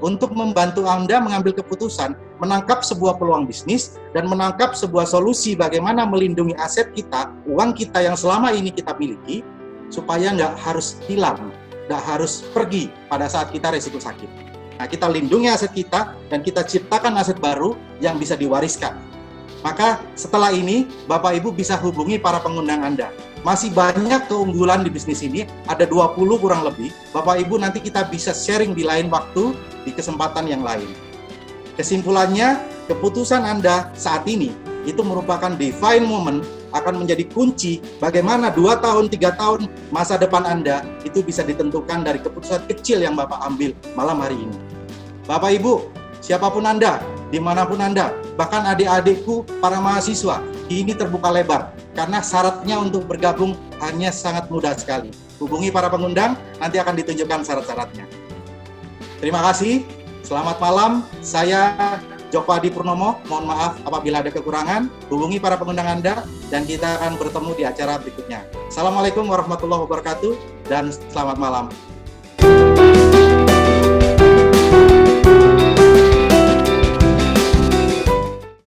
Untuk membantu Anda mengambil keputusan, menangkap sebuah peluang bisnis, dan menangkap sebuah solusi bagaimana melindungi aset kita, uang kita yang selama ini kita miliki, supaya nggak harus hilang, nggak harus pergi pada saat kita resiko sakit. Nah, kita lindungi aset kita, dan kita ciptakan aset baru yang bisa diwariskan. Maka setelah ini, Bapak Ibu bisa hubungi para pengundang Anda. Masih banyak keunggulan di bisnis ini, ada 20 kurang lebih. Bapak Ibu nanti kita bisa sharing di lain waktu, di kesempatan yang lain. Kesimpulannya, keputusan Anda saat ini, itu merupakan divine moment, akan menjadi kunci bagaimana 2 tahun, 3 tahun masa depan Anda, itu bisa ditentukan dari keputusan kecil yang Bapak ambil malam hari ini. Bapak Ibu, siapapun Anda, dimanapun Anda, bahkan adik-adikku, para mahasiswa, ini terbuka lebar, karena syaratnya untuk bergabung hanya sangat mudah sekali. Hubungi para pengundang, nanti akan ditunjukkan syarat-syaratnya. Terima kasih, selamat malam, saya Joko Adi Purnomo, mohon maaf apabila ada kekurangan, hubungi para pengundang Anda, dan kita akan bertemu di acara berikutnya. Assalamualaikum warahmatullahi wabarakatuh, dan selamat malam.